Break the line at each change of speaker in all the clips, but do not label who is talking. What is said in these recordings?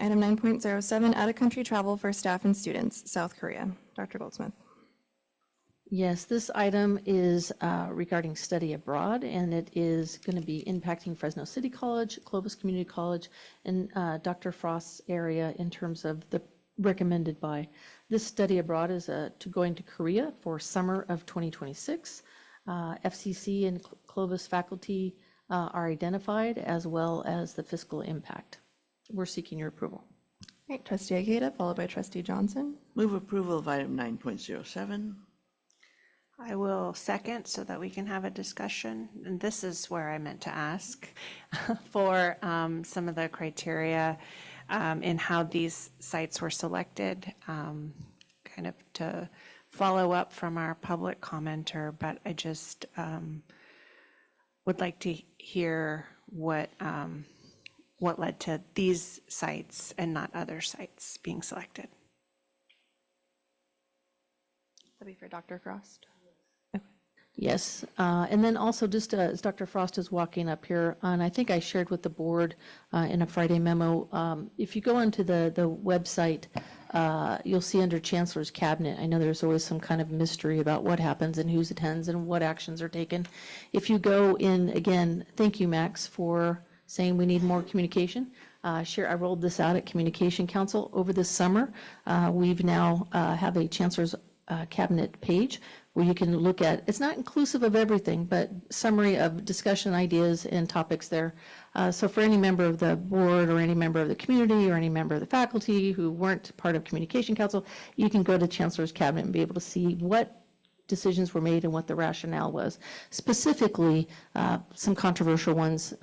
Item 9.07, out-of-country travel for staff and students, South Korea. Dr. Goldsmith.
Yes, this item is regarding study abroad, and it is going to be impacting Fresno City College, Clovis Community College, and Dr. Frost's area in terms of the recommended by. This study abroad is to going to Korea for summer of 2026. FCC and Clovis faculty are identified, as well as the fiscal impact. We're seeking your approval.
Great. Trustee Agueda, followed by Trustee Johnson.
Move approval of item 9.07.
I will second so that we can have a discussion. And this is where I meant to ask for some of the criteria and how these sites were selected, kind of to follow up from our public commenter, but I just would like to hear what led to these sites and not other sites being selected.
That'll be for Dr. Frost.
Yes, and then also just as Dr. Frost is walking up here, and I think I shared with the board in a Friday memo, if you go onto the website, you'll see under Chancellor's Cabinet, I know there's always some kind of mystery about what happens and who attends and what actions are taken. If you go in, again, thank you, Max, for saying we need more communication. I rolled this out at Communication Council over this summer. We've now have a Chancellor's Cabinet page where you can look at, it's not inclusive of everything, but summary of discussion ideas and topics there. So for any member of the board or any member of the community or any member of the faculty who weren't part of Communication Council, you can go to Chancellor's Cabinet and be able to see what decisions were made and what the rationale was. Specifically, some controversial ones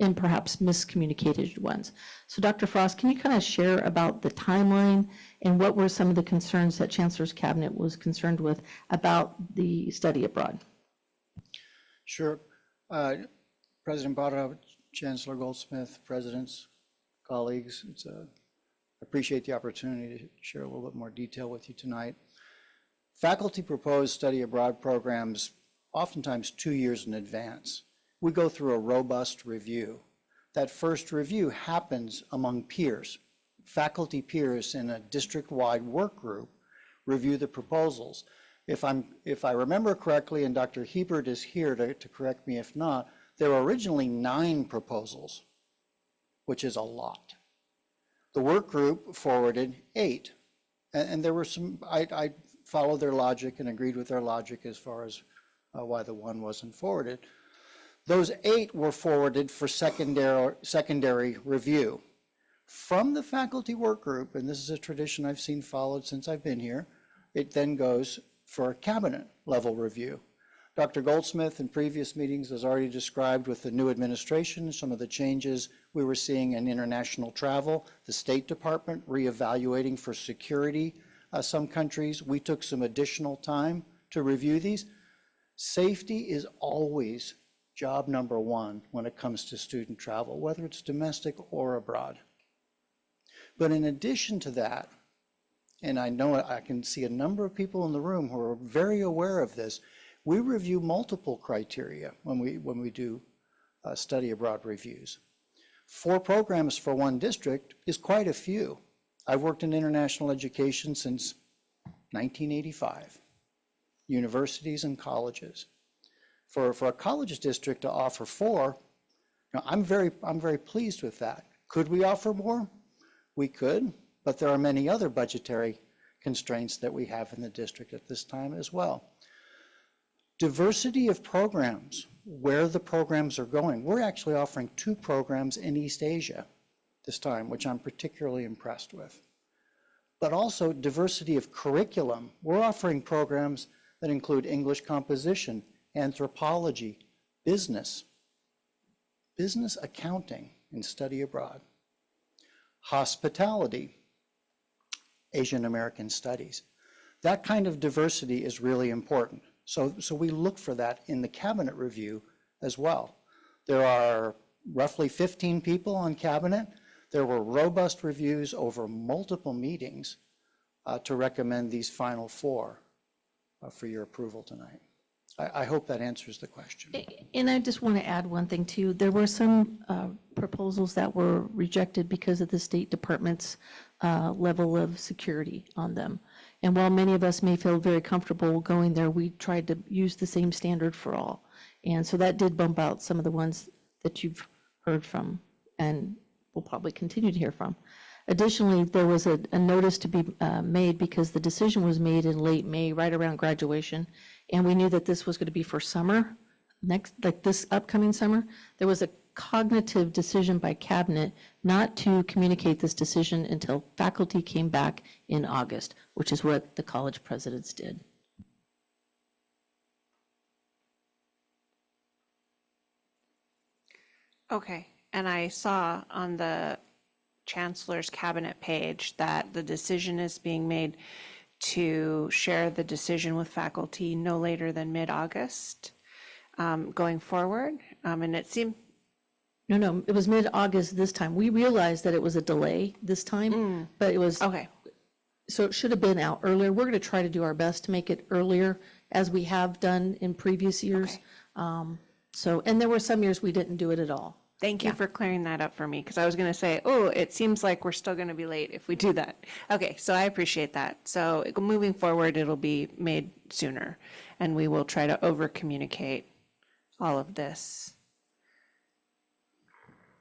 and perhaps miscommunicated ones. So Dr. Frost, can you kind of share about the timeline and what were some of the concerns that Chancellor's Cabinet was concerned with about the study abroad?
Sure. President Barra, Chancellor Goldsmith, presidents, colleagues, I appreciate the opportunity to share a little bit more detail with you tonight. Faculty propose study abroad programs oftentimes 2 years in advance. We go through a robust review. That first review happens among peers. Faculty peers in a district-wide work group review the proposals. If I remember correctly, and Dr. Hebert is here to correct me if not, there were originally 9 proposals, which is a lot. The work group forwarded 8, and there were some, I followed their logic and agreed with their logic as far as why the one wasn't forwarded. Those 8 were forwarded for secondary review. From the faculty work group, and this is a tradition I've seen followed since I've been here, it then goes for a cabinet level review. Dr. Goldsmith in previous meetings has already described with the new administration some of the changes we were seeing in international travel, the State Department reevaluating for security some countries. We took some additional time to review these. Safety is always job number 1 when it comes to student travel, whether it's domestic or abroad. But in addition to that, and I know I can see a number of people in the room who are very aware of this, we review multiple criteria when we do study abroad reviews. 4 programs for one district is quite a few. I've worked in international education since 1985, universities and colleges. For a college district to offer 4, I'm very pleased with that. Could we offer more? We could, but there are many other budgetary constraints that we have in the district at this time as well. Diversity of programs, where the programs are going. We're actually offering 2 programs in East Asia this time, which I'm particularly impressed with. But also diversity of curriculum. We're offering programs that include English composition, anthropology, business accounting and study abroad, hospitality, Asian American studies. That kind of diversity is really important. So we look for that in the cabinet review as well. There are roughly 15 people on cabinet. There were robust reviews over multiple meetings to recommend these final 4 for your approval tonight. I hope that answers the question.
And I just want to add one thing too. There were some proposals that were rejected because of the State Department's level of security on them. And while many of us may feel very comfortable going there, we tried to use the same standard for all. And so that did bump out some of the ones that you've heard from and will probably continue to hear from. Additionally, there was a notice to be made because the decision was made in late May, right around graduation, and we knew that this was going to be for summer, like this upcoming summer. There was a cognitive decision by cabinet not to communicate this decision until faculty came back in August, which is what the college presidents did.
Okay, and I saw on the chancellor's cabinet page that the decision is being made to share the decision with faculty no later than mid-August going forward. And it seemed,
No, it was mid-August this time. We realized that it was a delay this time, but it was,
okay,
so it should have been out earlier. We're going to try to do our best to make it earlier, as we have done in previous years. So, and there were some years we didn't do it at all.
thank you for clearing that up for me, because I was going to say, oh, it seems like we're still going to be late if we do that. Okay, so I appreciate that. So moving forward, it'll be made sooner, and we will try to over-communicate all of this.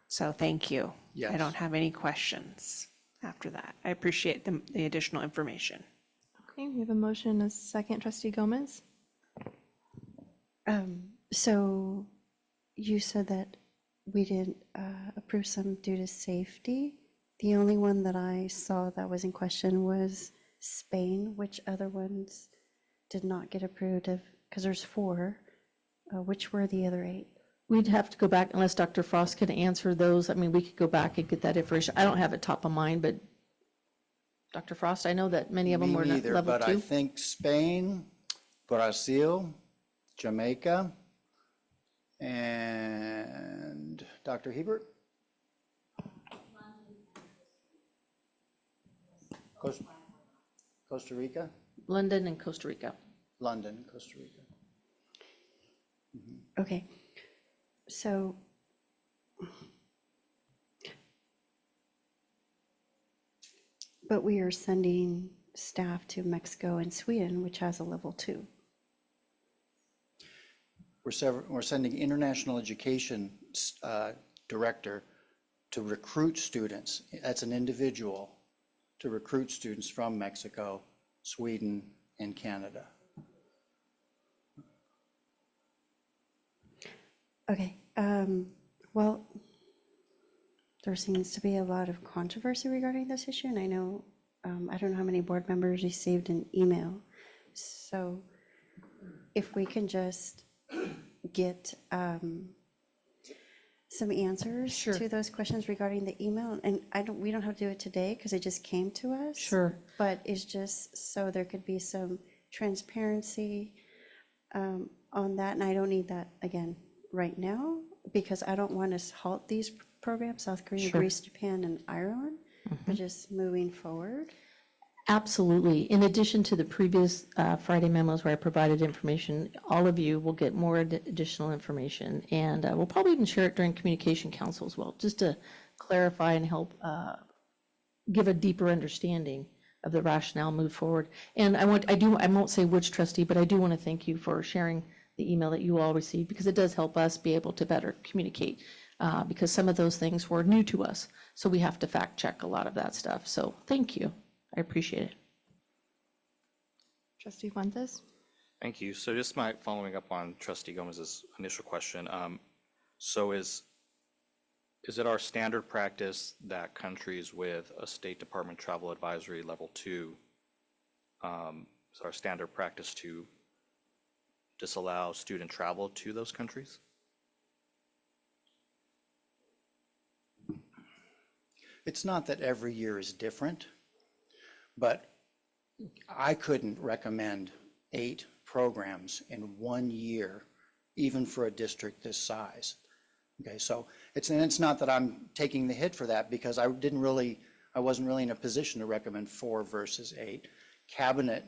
So thank you. I
Yes.
don't have any questions after that. I appreciate the additional information.
Okay, we have a motion and a second. Trustee Gomez?
So you said that we didn't approve some due to safety. The only one that I saw that was in question was Spain. Which other ones did not get approved of? Because there's 4. Which were the other 8?
We'd have to go back unless Dr. Frost can answer those. I mean, we could go back and get that information. I don't have it top of mind, but Dr. Frost, I know that many of them
Me
were not
neither,
level
but I
2.
think Spain, Brazil, Jamaica, and Dr. Hebert? Costa Rica?
London and Costa Rica.
London, Costa Rica.
Okay. So but we are sending staff to Mexico and Sweden, which has a level 2.
We're sending international education director to recruit students. That's an individual to recruit students from Mexico, Sweden, and Canada.
Okay, well, there seems to be a lot of controversy regarding this issue, and I know, I don't know how many board members received an email. So if we can just get some answers to those questions regarding the email, and we don't have to do it today because it just came to us.
Sure.
But it's just so there could be some transparency on that, and I don't need that, again, right now, because I don't want to halt these programs, South Korea,
Sure.
Greece, Japan, and Ireland, but just moving forward.
Absolutely. In addition to the previous Friday memos where I provided information, all of you will get more additional information. And we'll probably even share it during Communication Council as well, just to clarify and help give a deeper understanding of the rationale move forward. And I won't say which trustee, but I do want to thank you for sharing the email that you all received, because it does help us be able to better communicate, because some of those things were new to us. So we have to fact check a lot of that stuff. So thank you. I appreciate it.
Trustee Fuentes?
Thank you. So just following up on Trustee Gomez's initial question. So is it our standard practice that countries with a State Department travel advisory level 2, is our standard practice to disallow student travel to those countries?
It's not that every year is different, but I couldn't recommend 8 programs in 1 year, even for a district this size. Okay, so it's not that I'm taking the hit for that, because I wasn't really in a position to recommend 4 versus 8. Cabinet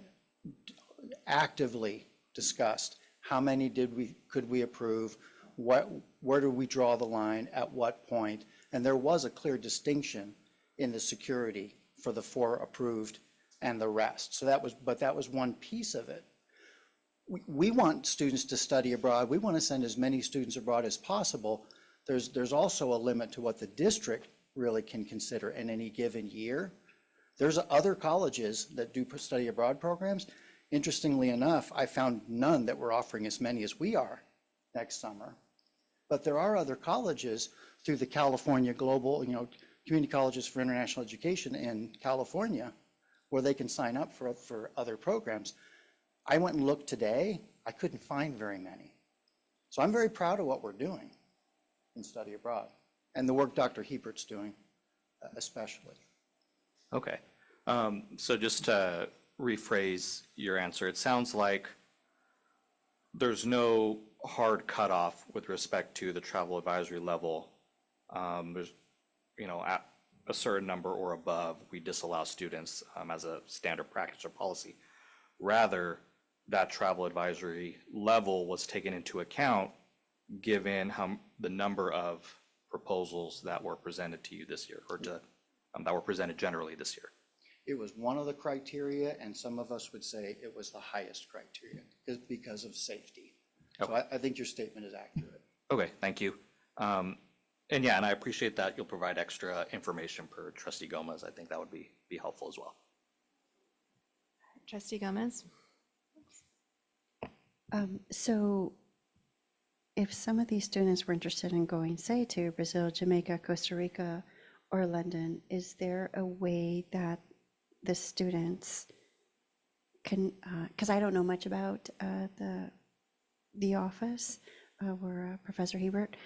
actively discussed How many could we approve? Where do we draw the line, at what point? And there was a clear distinction in the security for the 4 approved and the rest. So that was one piece of it. We want students to study abroad. We want to send as many students abroad as possible. There's also a limit to what the district really can consider in any given year. There's other colleges that do study abroad programs. Interestingly enough, I found none that were offering as many as we are next summer. But there are other colleges through the California Global, Community Colleges for International Education in California, where they can sign up for other programs. I went and looked today, I couldn't find very many. So I'm very proud of what we're doing in study abroad, and the work Dr. Hebert's doing especially.
Okay. So just to rephrase your answer, it sounds like there's no hard cutoff with respect to the travel advisory level. There's, at a certain number or above, we disallow students as a standard practice or policy. Rather, that travel advisory level was taken into account given the number of proposals that were presented to you this year, or that were presented generally this year.
It was one of the criteria, and some of us would say it was the highest criteria because of safety. So I think your statement is accurate.
Okay, thank you. And I appreciate that you'll provide extra information per Trustee Gomez. I think that would be helpful as well.
Trustee Gomez?
So if some of these students were interested in going, say, to Brazil, Jamaica, Costa Rica, or London, is there a way that the students can, because I don't know much about the office where Professor Hebert,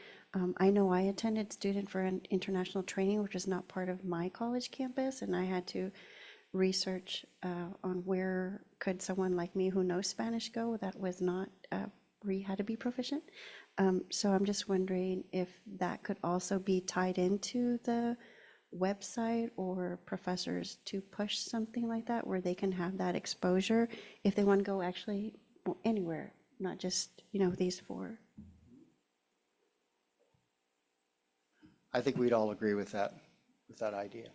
I know I attended Student for International Training, which is not part of my college campus, and I had to research on where could someone like me who knows Spanish go that was not, where you had to be proficient. So I'm just wondering if that could also be tied into the website or professors to push something like that where they can have that exposure if they want to go actually anywhere, not just, these 4.
I think we'd all agree with that idea.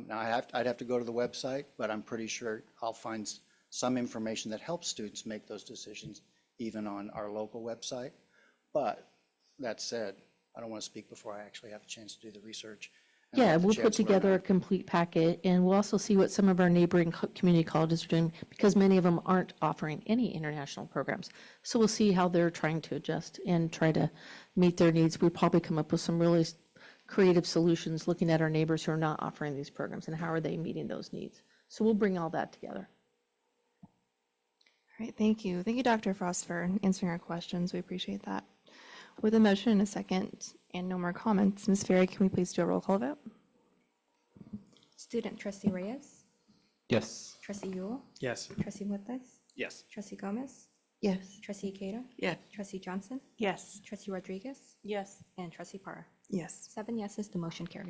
Now I'd have to go to the website, but I'm pretty sure I'll find some information that helps students make those decisions, even on our local website. But that said, I don't want to speak before I actually have a chance to do the research. And
Yeah,
let the
we'll put
chancellor
together
know.
a complete packet, and we'll also see what some of our neighboring community colleges are doing, because many of them aren't offering any international programs. So we'll see how they're trying to adjust and try to meet their needs. We'll probably come up with some really creative solutions, looking at our neighbors who are not offering these programs and how are they meeting those needs. So we'll bring all that together.
All right, thank you. Thank you, Dr. Frost, for answering our questions. We appreciate that. With a motion and a second and no more comments, Ms. Ferry, can we please do a roll call vote?
Student Trustee Reyes,
Yes.
Trustee Yule,
Yes.
Trustee Muertes,
Yes.
Trustee Gomez,
Yes.
Trustee Ikeda,
Yes.
Trustee Johnson,
Yes.
Trustee Rodriguez,
Yes.
and Trustee Parra.
Yes.
7 yeses, the motion carries.